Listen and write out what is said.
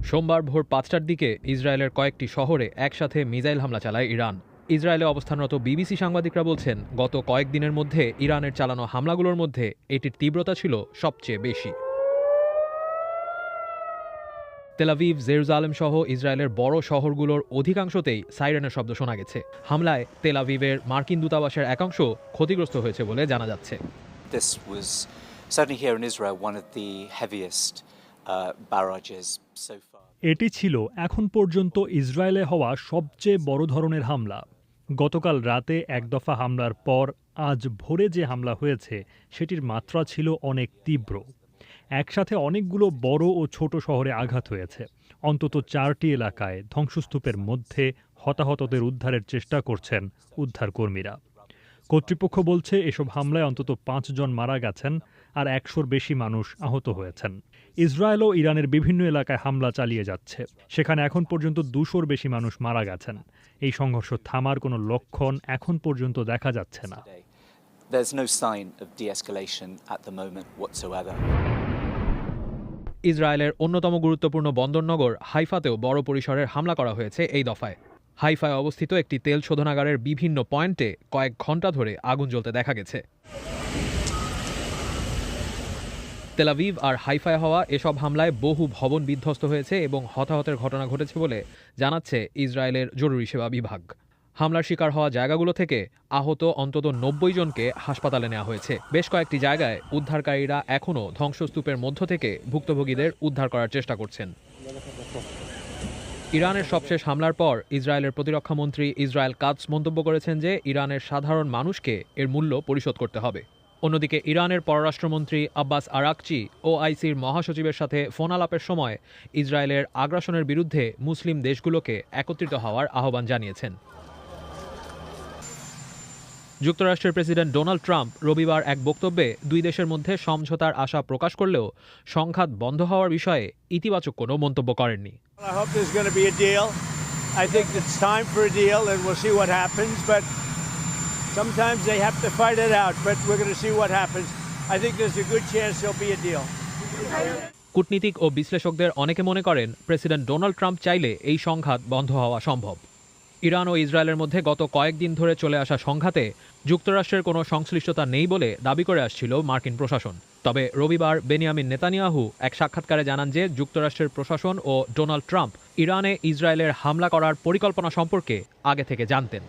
সোমবার ভোর ৫টার দিকে ইসরায়েলের কয়েকটি শহরে একসাথে মিসাইল হামলা চালায় ইরান। ইসরায়েলে অবস্থানরত বিবিসি সাংবাদিকরা বলছেন, গত কয়েকদিনের মধ্যে ইরানের চালানো হামলাগুলোর মধ্যে এটির তীব্রতা ছিল সবচেয়ে বেশি। তেল আভিভ, জেরুজালেম সহ ইসরায়েলের বড় শহরগুলোর অধিকাংশতেই সাইরেনের শব্দ শোনা গেছে। হামলায় তেল আভিভের মার্কিন দূতাবাসের একাংশ ক্ষতিগ্রস্ত হয়েছে বলে জানা যাচ্ছে। This was certainly here in Israel one of the heaviest barrages so far. এটি ছিল এখন পর্যন্ত ইসরায়েলে হওয়া সবচেয়ে বড় ধরনের হামলা। গতকাল রাতে এক দফা হামলার পর আজ ভোরে যে হামলা হয়েছে সেটির মাত্রা ছিল অনেক তীব্র। একসাথে অনেকগুলো বড় ও ছোট শহরে আঘাত হয়েছে। অন্তত 4টি এলাকায় ধ্বংসস্তূপের মধ্যে হতাহতদের উদ্ধারের চেষ্টা করছেন উদ্ধারকর্মীরা। কর্তৃপক্ষ বলছে এসব হামলায় অন্তত 5 জন মারা গেছেন আর 100-র বেশি মানুষ আহত হয়েছেন। ইসরায়েল ও ইরানের বিভিন্ন এলাকায় হামলা চালিয়ে যাচ্ছে। সেখানে এখন পর্যন্ত 200-র বেশি মানুষ মারা গেছেন। এই সংঘর্ষ থামার কোনো লক্ষণ এখন পর্যন্ত দেখা যাচ্ছে না। There's no sign of de-escalation at the moment whatsoever. ইসরায়েলের অন্যতম গুরুত্বপূর্ণ বন্দরনগর হাইফাতেও বড় পরিসরের হামলা করা হয়েছে এই দফায়। হাইফায় অবস্থিত একটি তেল শোধনাগারের বিভিন্ন পয়েন্টে কয়েক ঘণ্টা ধরে আগুন জ্বলতে দেখা গেছে। তেল আভিভ আর হাইফায় হওয়া এসব হামলায় বহু ভবন বিধ্বস্ত হয়েছে এবং হতাহতের ঘটনা ঘটেছে বলে জানাচ্ছে ইসরায়েলের জরুরি সেবা বিভাগ। হামলার শিকার হওয়া জায়গাগুলো থেকে আহত অন্তত 90 জনকে হাসপাতালে নেওয়া হয়েছে। বেশ কয়েকটি জায়গায় উদ্ধারকারীরা এখনও ধ্বংসস্তূপের মধ্য থেকে ভুক্তভোগীদের উদ্ধার করার চেষ্টা করছেন। ইরানের সবশেষ হামলার পর ইসরায়েলের প্রতিরক্ষামন্ত্রী ইসরায়েল কাতস মন্তব্য করেছেন যে ইরানের সাধারণ মানুষকে এর মূল্য পরিশোধ করতে হবে। অন্যদিকে ইরানের পররাষ্ট্রমন্ত্রী আব্বাস আরাকচি ওআইসির মহাসচিবের সাথে ফোন আলাপের সময় ইসরায়েলের আগ্রাসনের বিরুদ্ধে মুসলিম দেশগুলোকে একত্রিত হওয়ার আহ্বান জানিয়েছেন। যুক্তরাষ্ট্রের প্রেসিডেন্ট ডোনাল্ড ট্রাম্প রবিবার এক বক্তব্যে দুই দেশের মধ্যে সমঝোতার আশা প্রকাশ করলেও সংঘাত বন্ধ হওয়ার বিষয়ে ইতিবাচক কোনো মন্তব্য করেননি। কূটনীতিক ও বিশ্লেষকদের অনেকে মনে করেন প্রেসিডেন্ট ডোনাল্ড ট্রাম্প চাইলে এই সংঘাত বন্ধ হওয়া সম্ভব। ইরান ও ইসরায়েলের মধ্যে গত কয়েকদিন ধরে চলে আসা সংঘাতে যুক্তরাষ্ট্রের কোনো সংশ্লিষ্টতা নেই বলে দাবি করে আসছিল মার্কিন প্রশাসন। তবে রবিবার বেনিয়ামিন নেতানিয়াহু এক সাক্ষাৎকারে জানান যে যুক্তরাষ্ট্রের প্রশাসন ও ডোনাল্ড ট্রাম্প ইরানে ইসরায়েলের হামলা করার পরিকল্পনা সম্পর্কে আগে থেকে জানতেন।